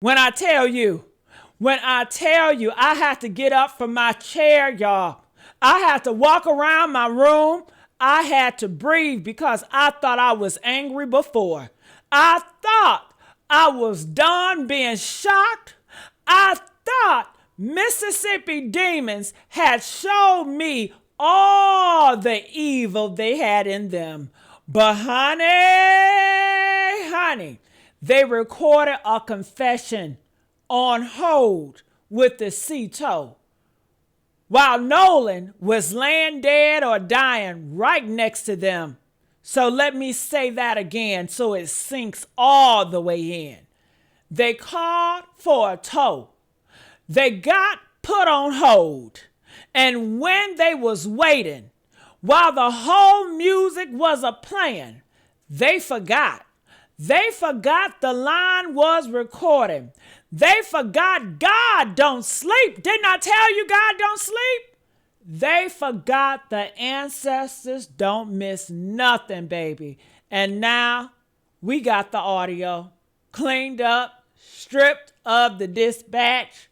When I tell you, I had to get up from my chair, y'all. I had to walk around my room. I had to breathe because I thought I was angry before. I thought I was done being shocked. I thought Mississippi demons had showed me all the evil they had in them. But honey, they recorded a confession on hold with the CTO while Nolan was laying dead or dying right next to them. So let me say that again so it sinks all the way in. They called for a tow. They got put on hold. And when they was waiting, while the whole music was a playing, they forgot. They forgot the line was recorded. They forgot God don't sleep. Didn't I tell you God don't sleep? They forgot the ancestors don't miss nothing, baby. And now we got the audio cleaned up, stripped of the dispatch,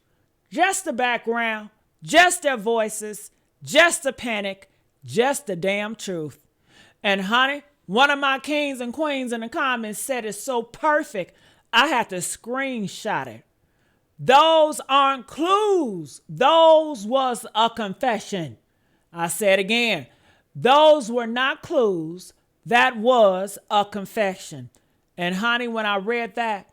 just the background, just their voices, just the panic, just the damn truth. And honey, one of my kings and queens in the comments said it's so perfect, I had to screenshot it. Those aren't clues. Those was a confession. I said again, those were not clues. That was a confession. And honey, when I read that,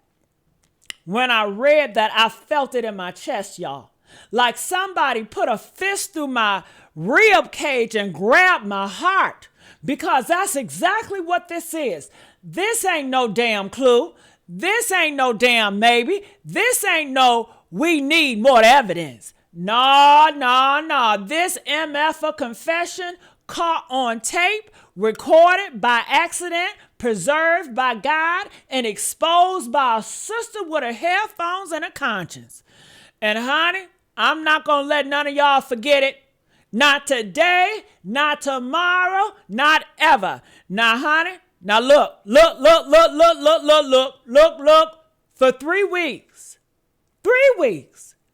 I felt it in my chest, y'all. Like somebody put a fist through my rib cage and grabbed my heart. Because that's exactly what this is. This ain't no damn clue. This ain't no damn maybe. This ain't no we need more evidence. No. This MF a confession caught on tape, recorded by accident, preserved by God, and exposed by a sister with her headphones and a conscience. And honey, I'm not going to let none of y'all forget it. Not today, not tomorrow, not ever. Now, honey, now look. For 3 weeks,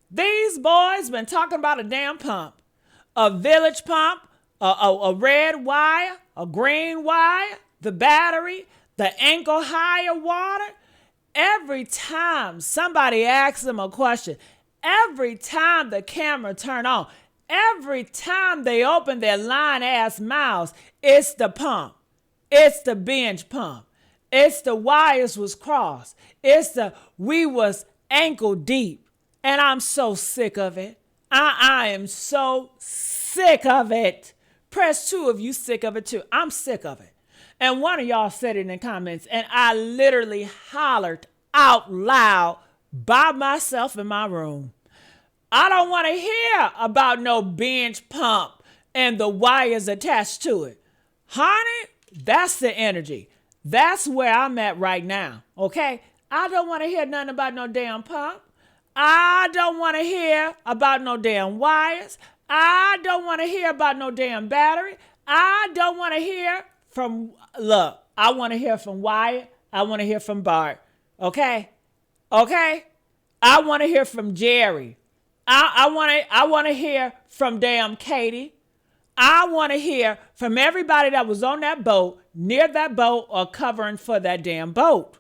these boys been talking about a damn pump, a village pump, a red wire, a green wire, the battery, the ankle higher water. Every time somebody asks them a question, every time the camera turn on, every time they open their lying-ass mouths, it's the pump. It's the binge pump. It's the wires was crossed. It's the we was ankle deep. And I'm so sick of it. I am so sick of it. Press 2 if you sick of it too. I'm sick of it. And one of y'all said it in the comments, and I literally hollered out loud by myself in my room. I don't want to hear about no binge pump and the wires attached to it. Honey, that's the energy. That's where I'm at right now, okay? I don't want to hear nothing about no damn pump. I don't want to hear about no damn wires. I don't want to hear about no damn battery. I don't want to hear from, look, I want to hear from Wyatt. I want to hear from Bart, okay? Okay? I want to hear from Jerry. I want to hear from damn Katie. I want to hear from everybody that was on that boat, near that boat, or covering for that damn boat.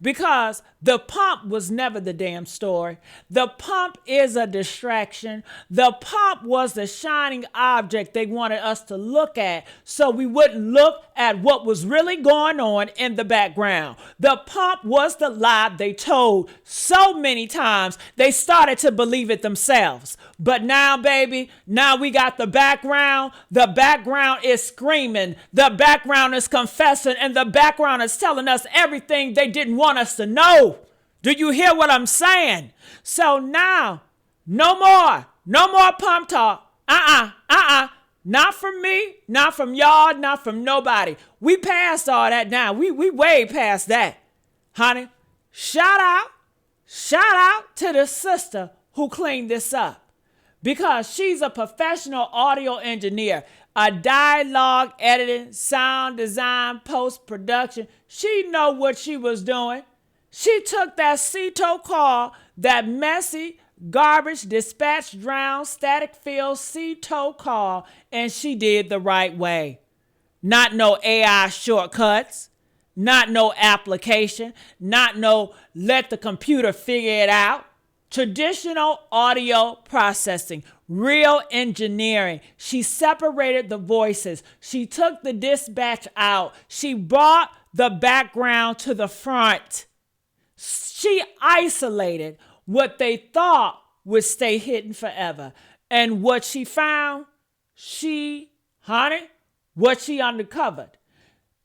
Because the pump was never the damn story. The pump is a distraction. The pump was the shining object they wanted us to look at so we wouldn't look at what was really going on in the background. The pump was the lie they told so many times they started to believe it themselves. But now, baby, now we got the background. The background is screaming. The background is confessing. And the background is telling us everything they didn't want us to know. Do you hear what I'm saying? So now, no more pump talk. Not from me, not from y'all, not from nobody. We passed all that now. We way past that. Honey, shout out to the sister who cleaned this up. Because she's a professional audio engineer, a dialogue editing, sound design, post-production. She know what she was doing. She took that CETO call, that messy, garbage, dispatch, drown, static field CETO call, and she did the right way. Not no AI shortcuts, not no application, not no let the computer figure it out. Traditional audio processing, real engineering. She separated the voices. She took the dispatch out. She brought the background to the front. She isolated what they thought would stay hidden forever. And what she found, what she uncovered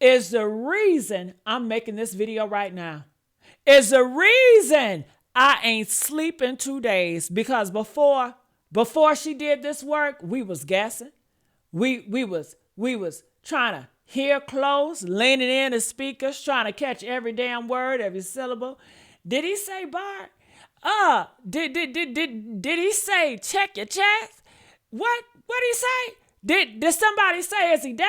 is the reason I'm making this video right now. Is the reason I ain't sleeping 2 days, because before she did this work, we was guessing. We was trying to hear close, leaning in the speakers, trying to catch every damn word, every syllable. Did he say Bart? Did he say check your chest? What did he say? Did somebody say, is he dead?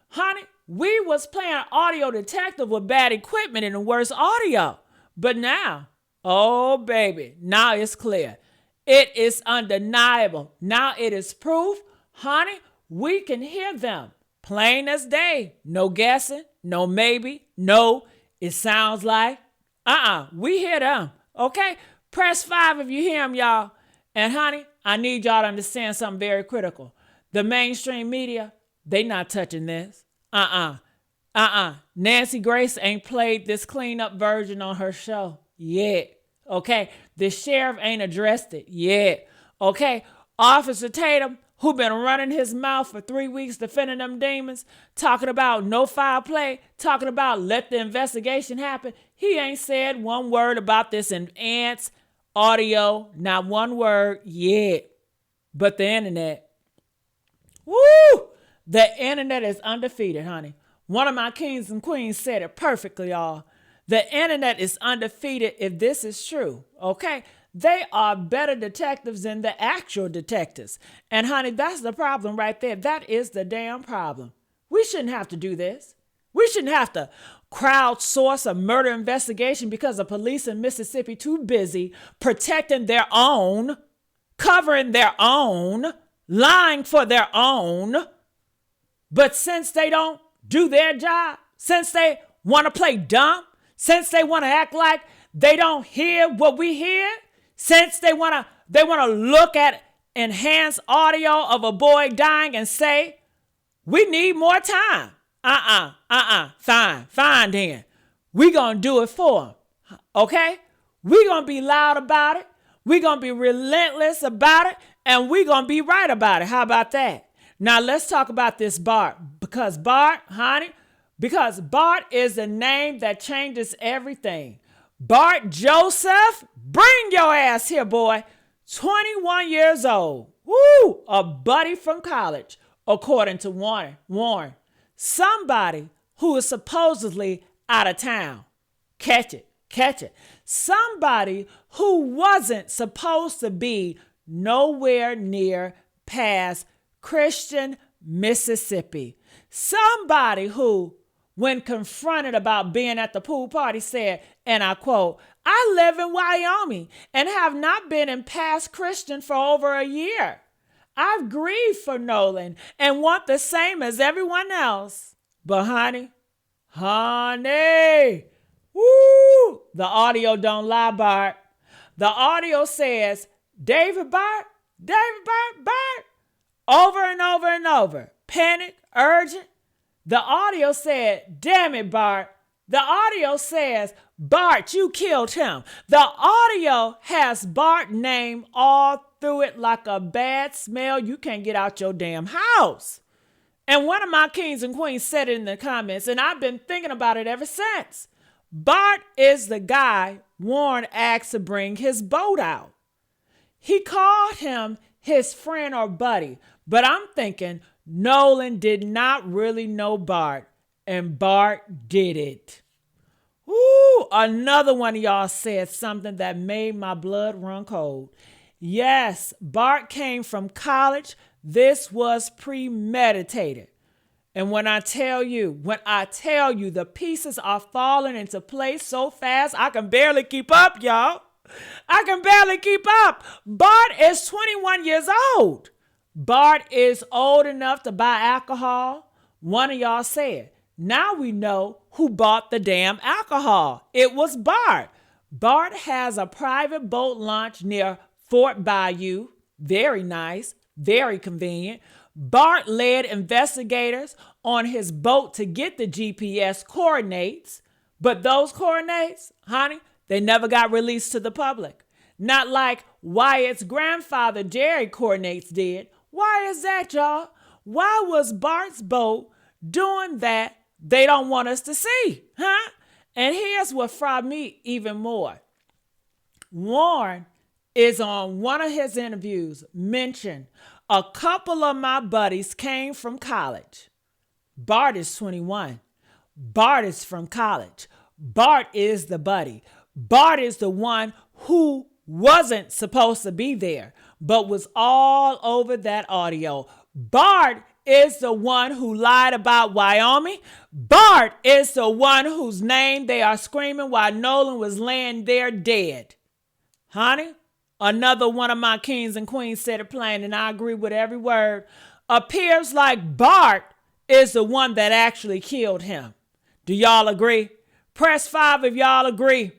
Honey, we was playing audio detective with bad equipment and the worst audio. But now, oh baby, now it's clear. It is undeniable. Now it is proof. Honey, we can hear them. Plain as day. No guessing, no maybe, no, it sounds like. We hear them. Okay? Press 5 if you hear them, y'all. And honey, I need y'all to understand something very critical. The mainstream media, they not touching this. Nancy Grace ain't played this clean-up version on her show yet. Okay? The sheriff ain't addressed it yet. Okay? Officer Tatum, who been running his mouth for 3 weeks defending them demons, talking about no foul play, talking about let the investigation happen. He ain't said one word about this in ants, audio, not one word yet. But the internet, woo! The internet is undefeated, honey. One of my kings and queens said it perfectly, y'all. The internet is undefeated if this is true, okay? They are better detectives than the actual detectives. And honey, that's the problem right there. That is the damn problem. We shouldn't have to do this. We shouldn't have to crowdsource a murder investigation because the police in Mississippi too busy protecting their own, covering their own, lying for their own. But since they don't do their job, since they want to play dumb, since they want to act like they don't hear what we hear, since they want to look at enhanced audio of a boy dying and say, we need more time. Fine then. We gonna do it for them, okay? We gonna be loud about it. We gonna be relentless about it, and we gonna be right about it. How about that? Now let's talk about this Bart, because Bart is the name that changes everything. Bart Joseph, bring your ass here, boy. 21 years old. Woo! A buddy from college, according to Warren. Somebody who is supposedly out of town. Catch it. Somebody who wasn't supposed to be nowhere near past Christian Mississippi. Somebody who, when confronted about being at the pool party, said, and I quote, I live in Wyoming and have not been in past Christian for over a year. I've grieved for Nolan and want the same as everyone else. But honey, woo, the audio don't lie, Bart. The audio says, David Bart, over and over and over. Panic, urgent. The audio said, damn it, Bart. The audio says, Bart, you killed him. The audio has Bart name all through it like a bad smell you can't get out your damn house. And one of my kings and queens said it in the comments, and I've been thinking about it ever since. Bart is the guy Warren asked to bring his boat out. He called him his friend or buddy, but I'm thinking Nolan did not really know Bart, and Bart did it. Ooh, another one of y'all said something that made my blood run cold. Yes, Bart came from college. This was premeditated. And when I tell you, the pieces are falling into place so fast, I can barely keep up, y'all. I can barely keep up. Bart is 21 years old. Bart is old enough to buy alcohol. One of y'all said, now we know who bought the damn alcohol. It was Bart. Bart has a private boat launch near Fort Bayou. Very nice, very convenient. Bart led investigators on his boat to get the GPS coordinates, but those coordinates, honey, they never got released to the public. Not like Wyatt's grandfather Jerry coordinates did. Why is that, y'all? Why was Bart's boat doing that they don't want us to see, huh? And here's what fried me even more. Warren is on one of his interviews mentioned a couple of my buddies came from college. Bart is 21. Bart is from college. Bart is the buddy. Bart is the one who wasn't supposed to be there, but was all over that audio. Bart is the one who lied about Wyoming. Bart is the one whose name they are screaming while Nolan was laying there dead. Honey, another one of my kings and queens said it plain, and I agree with every word. Appears like Bart is the one that actually killed him. Do y'all agree? Press 5 if y'all agree.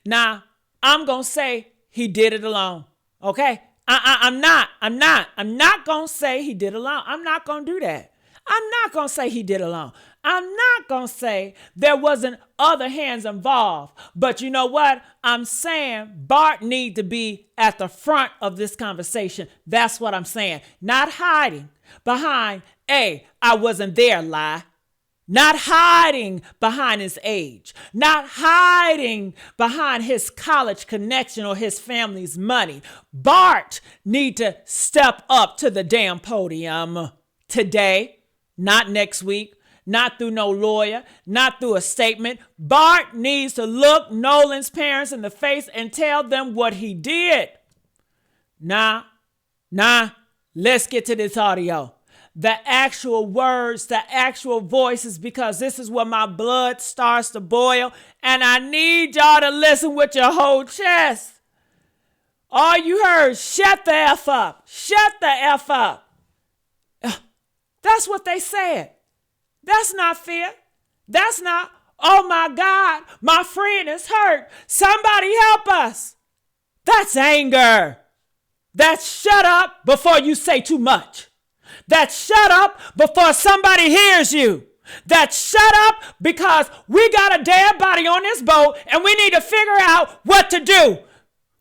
Now, I'm going to say he did it alone. Okay? I'm not going to say he did it alone. I'm not going to do that. I'm not going to say he did it alone. I'm not going to say there wasn't other hands involved. But you know what? I'm saying Bart need to be at the front of this conversation. That's what I'm saying. Not hiding behind, I wasn't there lie. Not hiding behind his age. Not hiding behind his college connection or his family's money. Bart need to step up to the damn podium today, not next week, not through no lawyer, not through a statement. Bart needs to look Nolan's parents in the face and tell them what he did. Nah, let's get to this audio. The actual words, the actual voices, because this is where my blood starts to boil, and I need y'all to listen with your whole chest. All you heard, shut the F up. Shut the F up. That's what they said. That's not fair. That's not, oh my God, my friend is hurt. Somebody help us. That's anger. That's shut up before you say too much. That's shut up before somebody hears you. That's shut up because we got a dead body on this boat and we need to figure out what to do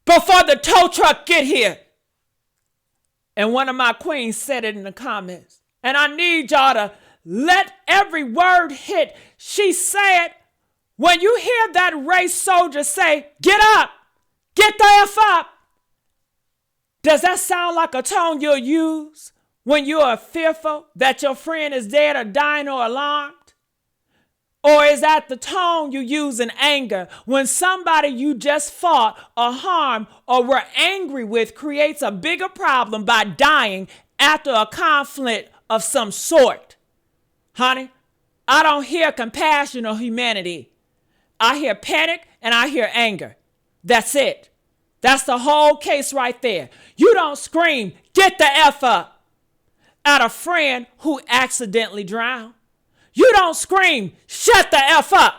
before the tow truck get here. And one of my queens said it in the comments. And I need y'all to let every word hit. She said, when you hear that race soldier say, get up, get the F up, does that sound like a tone you'll use when you are fearful that your friend is dead or dying or alarmed? Or is that the tone you use in anger when somebody you just fought or harmed or were angry with creates a bigger problem by dying after a conflict of some sort? Honey, I don't hear compassion or humanity. I hear panic and I hear anger. That's it. That's the whole case right there. You don't scream, get the F up, at a friend who accidentally drowned. You don't scream, shut the F up,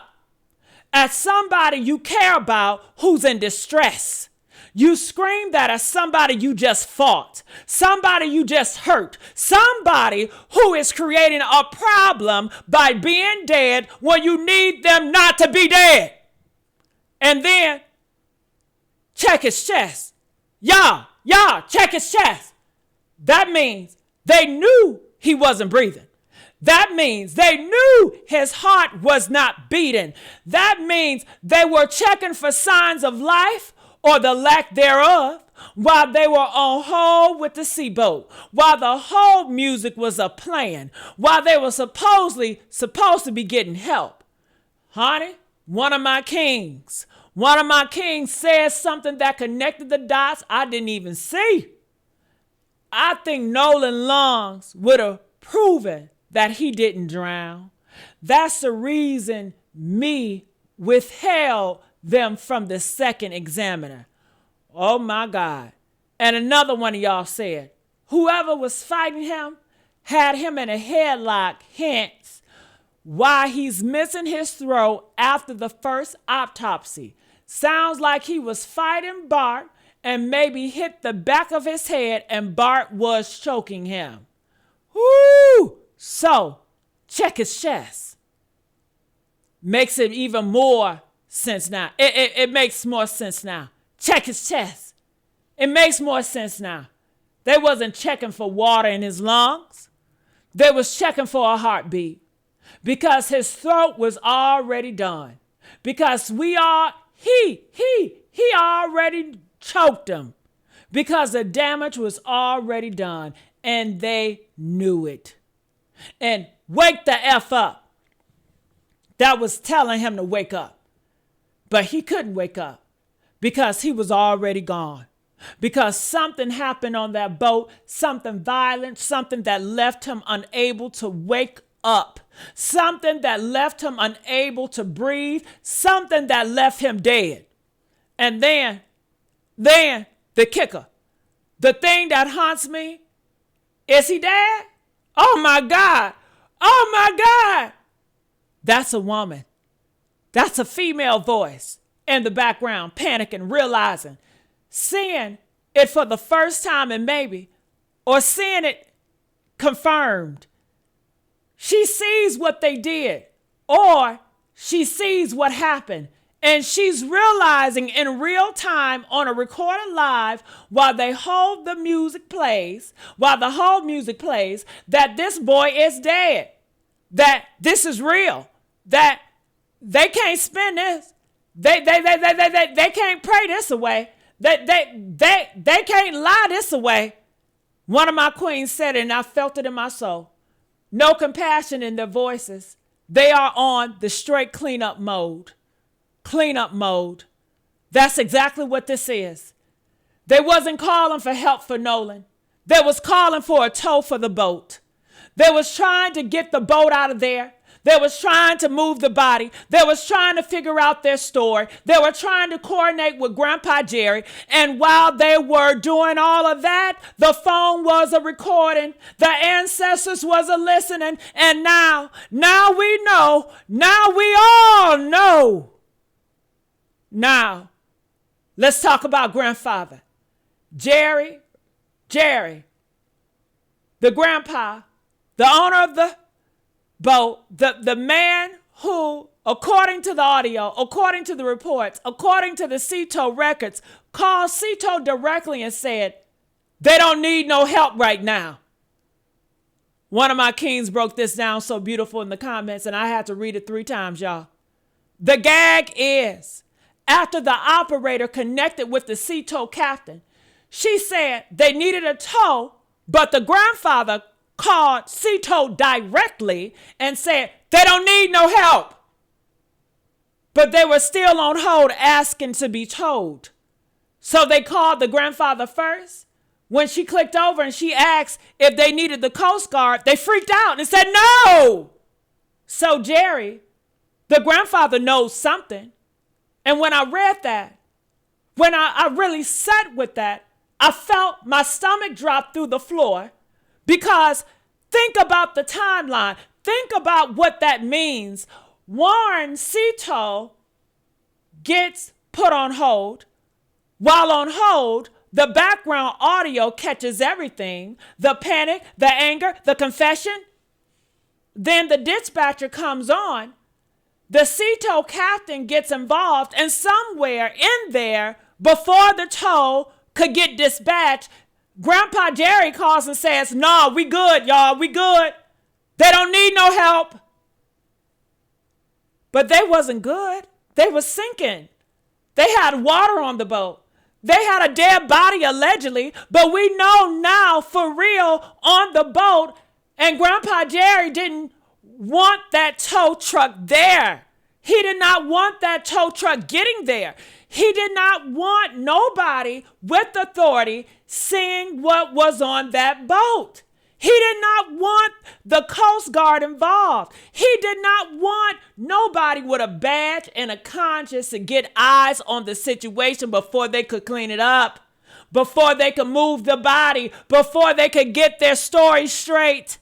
at somebody you care about who's in distress. You scream that at somebody you just fought, somebody you just hurt, somebody who is creating a problem by being dead when you need them not to be dead. And then check his chest. Y'all, check his chest. That means they knew he wasn't breathing. That means they knew his heart was not beating. That means they were checking for signs of life or the lack thereof while they were on hold with the seaboat, while the hold music was a playing, while they were supposed to be getting help. Honey, one of my kings said something that connected the dots I didn't even see. I think Nolan lungs would have proven that he didn't drown. That's the reason me withheld them from the second examiner. Oh my God. And another one of y'all said, whoever was fighting him had him in a headlock, hence why he's missing his throat after the first autopsy. Sounds like he was fighting Bart and maybe hit the back of his head and Bart was choking him. Woo! So, check his chest. Makes it even more sense now. It makes more sense now. Check his chest. It makes more sense now. They wasn't checking for water in his lungs. They was checking for a heartbeat because his throat was already done. Because he already choked him because the damage was already done and they knew it. And wake the F up. That was telling him to wake up. But he couldn't wake up because he was already gone. Because something happened on that boat, something violent, something that left him unable to wake up, something that left him unable to breathe, something that left him dead. And then the kicker, the thing that haunts me, is he dead? Oh my God. Oh my God. That's a woman. That's a female voice in the background, panicking, realizing, seeing it for the first time and maybe, or seeing it confirmed. She sees what they did, or she sees what happened, and she's realizing in real time on a recorded live while the whole music plays, that this boy is dead, that this is real, that they can't spin this. They can't pray this away. They can't lie this away. One of my queens said it and I felt it in my soul. No compassion in their voices. They are on the straight cleanup mode. Cleanup mode. That's exactly what this is. They wasn't calling for help for Nolan. They was calling for a tow for the boat. They was trying to get the boat out of there. They was trying to move the body. They was trying to figure out their story. They were trying to coordinate with Grandpa Jerry. And while they were doing all of that, the phone was a recording. The ancestors was a listening. And now we know. Now we all know. Now, let's talk about grandfather. Jerry, the grandpa, the owner of the boat, the man who, according to the audio, according to the reports, according to the CETO records, called CETO directly and said, they don't need no help right now. One of my kings broke this down so beautiful in the comments, and I had to read it 3 times, y'all. The gag is, after the operator connected with the CETO captain, she said they needed a tow, but the grandfather called CETO directly and said they don't need no help. But they were still on hold asking to be towed. So they called the grandfather first. When she clicked over and she asked if they needed the Coast Guard, they freaked out and said no. So Jerry, the grandfather, knows something. And when I read that, when I really sat with that, I felt my stomach drop through the floor. Because think about the timeline. Think about what that means. Warren CETO gets put on hold. While on hold, the background audio catches everything. The panic, the anger, the confession. Then the dispatcher comes on. The CETO captain gets involved. And somewhere in there, before the tow could get dispatched, Grandpa Jerry calls and says, no, we good, y'all. We good. They don't need no help. But they wasn't good. They was sinking. They had water on the boat. They had a dead body allegedly, but we know now for real on the boat. And Grandpa Jerry didn't want that tow truck there. He did not want that tow truck getting there. He did not want nobody with authority seeing what was on that boat. He did not want the Coast Guard involved. He did not want nobody with a badge and a conscience to get eyes on the situation before they could clean it up, before they could move the body, before they could get their story straight.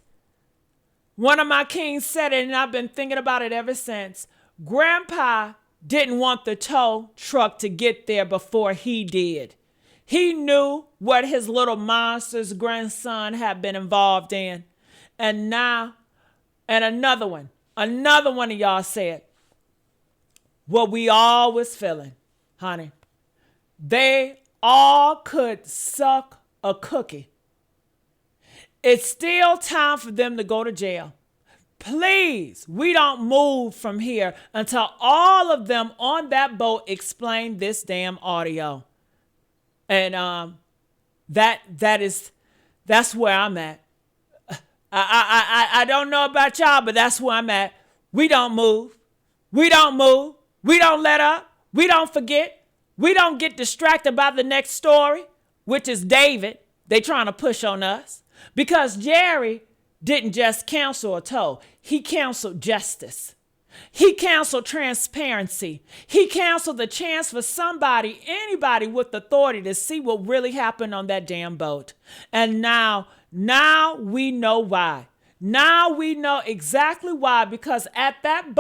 One of my kings said it, and I've been thinking about it ever since. Grandpa didn't want the tow truck to get there before he did. He knew what his little monster's grandson had been involved in. And now, and another one of y'all said, what we all was feeling, honey. They all could suck a cookie. It's still time for them to go to jail. Please, we don't move from here until all of them on that boat explain this damn audio. And that's where I'm at. I don't know about y'all, but that's where I'm at. We don't move. We don't move. We don't let up. We don't forget. We don't get distracted by the next story, which is David. They trying to push on us because Jerry didn't just counsel a tow. He counseled justice. He counseled transparency. He counseled the chance for somebody, anybody with authority to see what really happened on that damn boat. And now we know why. Now we know exactly why, because at that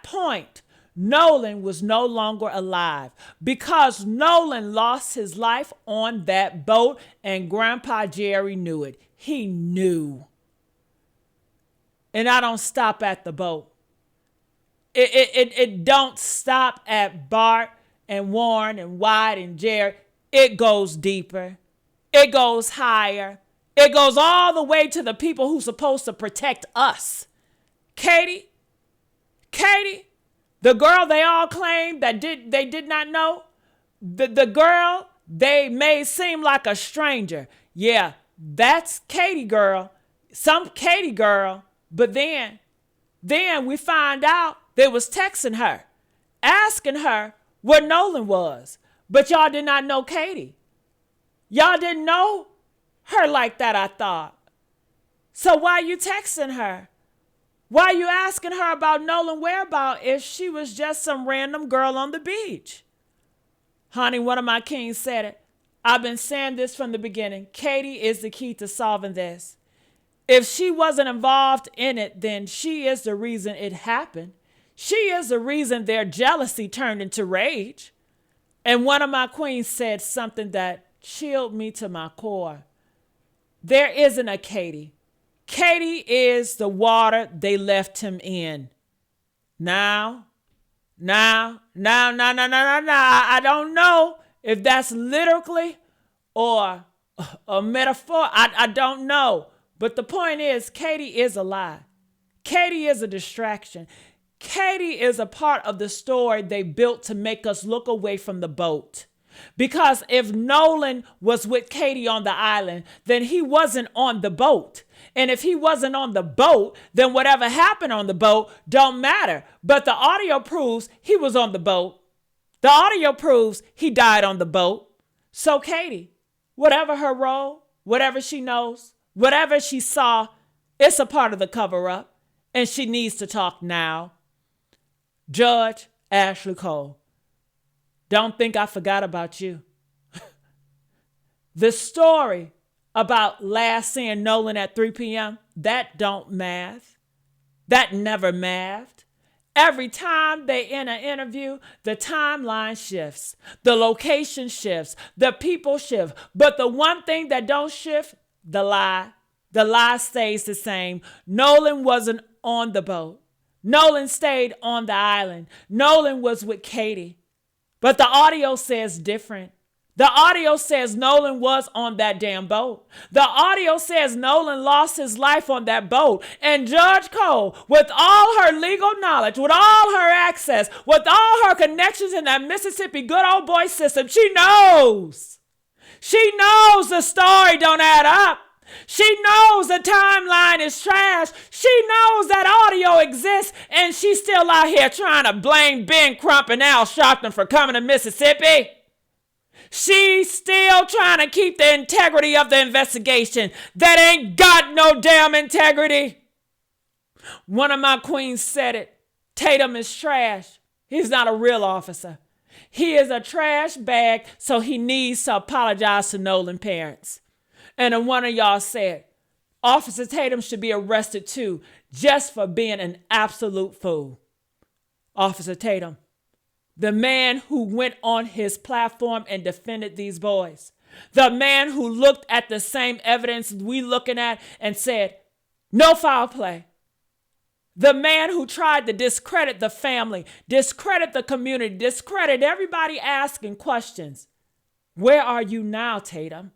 point, Nolan was no longer alive, because Nolan lost his life on that boat, and Grandpa Jerry knew it. He knew. And I don't stop at the boat. It don't stop at Bart and Warren and Wyatt and Jerry. It goes deeper. It goes higher. It goes all the way to the people who's supposed to protect us. Katie, the girl they all claimed that they did not know, the girl they made seem like a stranger. Yeah, that's Katie girl, some Katie girl. But then we find out they was texting her, asking her where Nolan was. But y'all did not know Katie. Y'all didn't know her like that, I thought. So why you texting her? Why you asking her about Nolan whereabouts if she was just some random girl on the beach? Honey, one of my kings said it. I've been saying this from the beginning. Katie is the key to solving this. If she wasn't involved in it, then she is the reason it happened. She is the reason their jealousy turned into rage. And one of my queens said something that chilled me to my core. There isn't a Katie. Katie is the water they left him in. Now, I don't know if that's literally or a metaphor. I don't know. But the point is, Katie is a lie. Katie is a distraction. Katie is a part of the story they built to make us look away from the boat. Because if Nolan was with Katie on the island, then he wasn't on the boat. And if he wasn't on the boat, then whatever happened on the boat don't matter. But the audio proves he was on the boat. The audio proves he died on the boat. So Katie, whatever her role, whatever she knows, whatever she saw, it's a part of the cover-up, and she needs to talk now. Judge Ashley Cole, don't think I forgot about you. The story about last seeing Nolan at 3 p.m., that don't math. That never mathed. Every time they in an interview, the timeline shifts, the location shifts, the people shift. But the one thing that don't shift, the lie. The lie stays the same. Nolan wasn't on the boat. Nolan stayed on the island. Nolan was with Katie. But the audio says different. The audio says Nolan was on that damn boat. The audio says Nolan lost his life on that boat. And Judge Cole, with all her legal knowledge, with all her access, with all her connections in that Mississippi good old boy system, she knows. She knows the story don't add up. She knows the timeline is trash. She knows that audio exists, and she's still out here trying to blame Ben Crump and Al Sharpton for coming to Mississippi. She's still trying to keep the integrity of the investigation that ain't got no damn integrity. One of my queens said it. Tatum is trash. He's not a real officer. He is a trash bag, so he needs to apologize to Nolan parents. And then one of y'all said, Officer Tatum should be arrested too, just for being an absolute fool. Officer Tatum, the man who went on his platform and defended these boys, the man who looked at the same evidence we looking at and said, no foul play. The man who tried to discredit the family, discredit the community, discredit everybody asking questions. Where are you now, Tatum?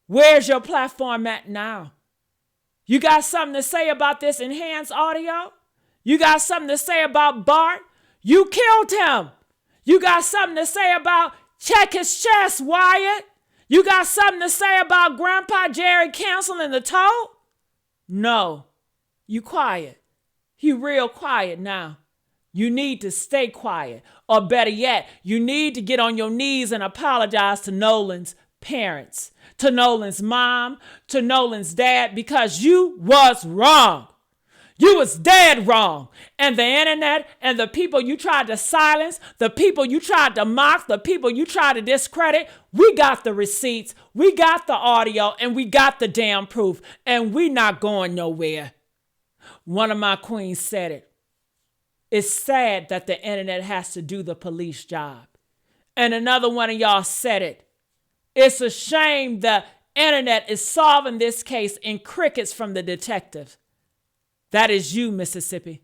Where's your platform at now? You got something to say about this enhanced audio? You got something to say about Bart? You killed him. You got something to say about check his chest, Wyatt? You got something to say about Grandpa Jerry canceling the toll? No. You quiet. You real quiet now. You need to stay quiet. Or better yet, you need to get on your knees and apologize to Nolan's parents, to Nolan's mom, to Nolan's dad, because you was wrong. You was dead wrong. And the internet and the people you tried to silence, the people you tried to mock, the people you tried to discredit, we got the receipts, we got the audio, and we got the damn proof. And we not going nowhere. One of my queens said it. It's sad that the internet has to do the police job. And another one of y'all said it. It's a shame the internet is solving this case in crickets from the detective. That is you, Mississippi.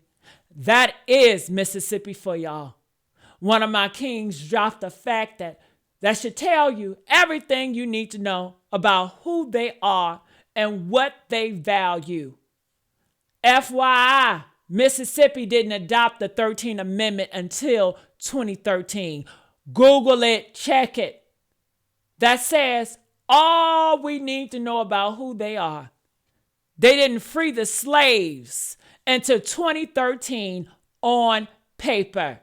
That is Mississippi for y'all. One of my kings dropped a fact that should tell you everything you need to know about who they are and what they value. FYI, Mississippi didn't adopt the 13th Amendment until 2013. Google it, check it. That says all we need to know about who they are. They didn't free the slaves until 2013 on paper.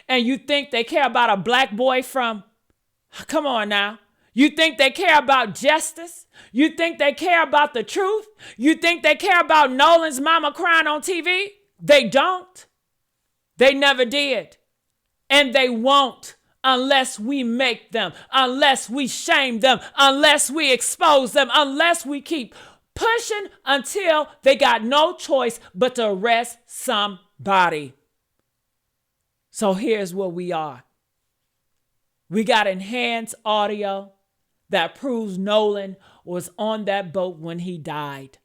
And you think they care about a black boy from, come on now. You think they care about justice? You think they care about the truth? You think they care about Nolan's mama crying on TV? They don't. They never did. And they won't unless we make them, unless we shame them, unless we expose them, unless we keep pushing until they got no choice but to arrest somebody. So here's where we are. We got enhanced audio that proves Nolan was on that boat when he died.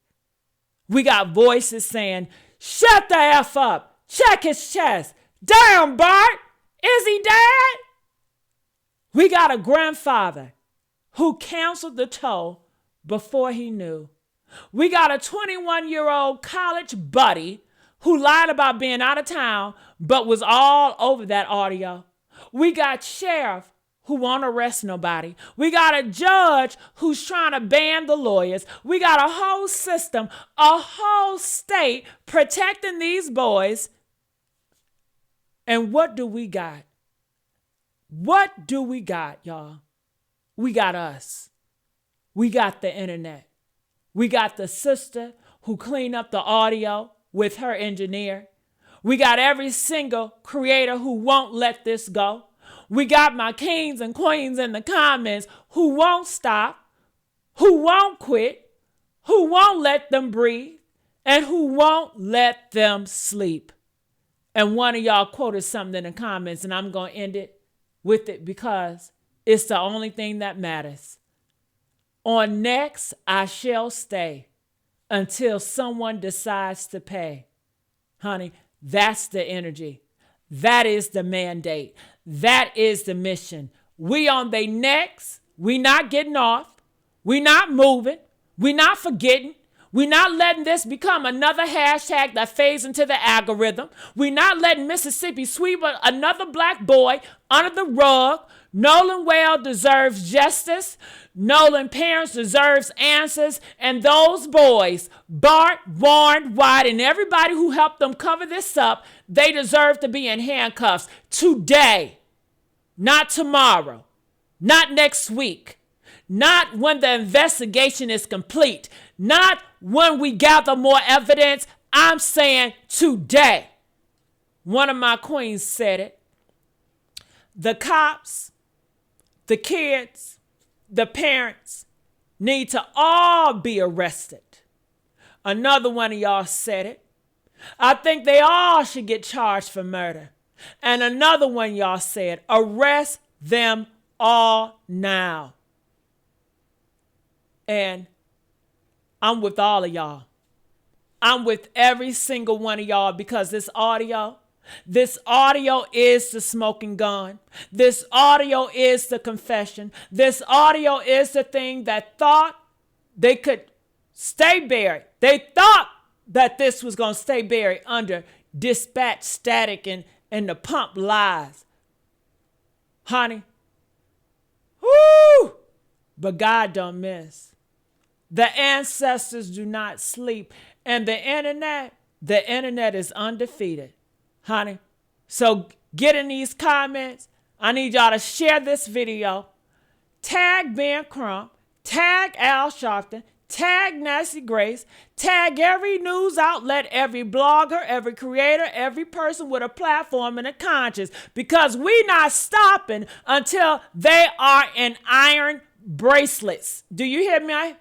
We got voices saying, shut the F up, check his chest. Damn, Bart, is he dead? We got a grandfather who canceled the toll before he knew. We got a 21-year-old college buddy who lied about being out of town but was all over that audio. We got sheriff who won't arrest nobody. We got a judge who's trying to ban the lawyers. We got a whole system, a whole state protecting these boys. And what do we got? What do we got, y'all? We got us. We got the internet. We got the sister who cleaned up the audio with her engineer. We got every single creator who won't let this go. We got my kings and queens in the comments who won't stop, who won't quit, who won't let them breathe, and who won't let them sleep. And one of y'all quoted something in the comments, and I'm going to end it with it because it's the only thing that matters. On next, I shall stay until someone decides to pay. Honey, that's the energy. That is the mandate. That is the mission. We on they necks. We not getting off. We not moving. We not forgetting. We not letting this become another hashtag that fades into the algorithm. We not letting Mississippi sweep another black boy under the rug. Nolan Well deserves justice. Nolan parents deserves answers. And those boys, Bart, Warren, White, and everybody who helped them cover this up, they deserve to be in handcuffs today, not tomorrow, Not next week. Not when the investigation is complete. Not when we gather more evidence. I'm saying today. One of my queens said it. The cops, the kids, the parents need to all be arrested. Another one of y'all said it. I think they all should get charged for murder. And another one y'all said, arrest them all now. And I'm with all of y'all. I'm with every single one of y'all because this audio is the smoking gun. This audio is the confession. This audio is the thing that thought they could stay buried. They thought that this was going to stay buried under dispatch static and the pump lies. Honey. Woo! But God don't miss. The ancestors do not sleep. And the internet is undefeated. Honey. So get in these comments. I need y'all to share this video. Tag Ben Crump. Tag Al Sharpton. Tag Nancy Grace. Tag every news outlet, every blogger, every creator, every person with a platform and a conscience. Because we not stopping until they are in iron bracelets. Do you hear me?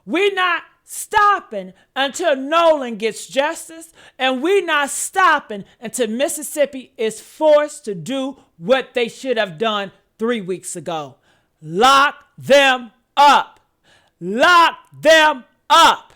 We not stopping until Nolan gets justice, and we not stopping until Mississippi is forced to do what they should have done 3 weeks ago. Lock them up. Lock them up.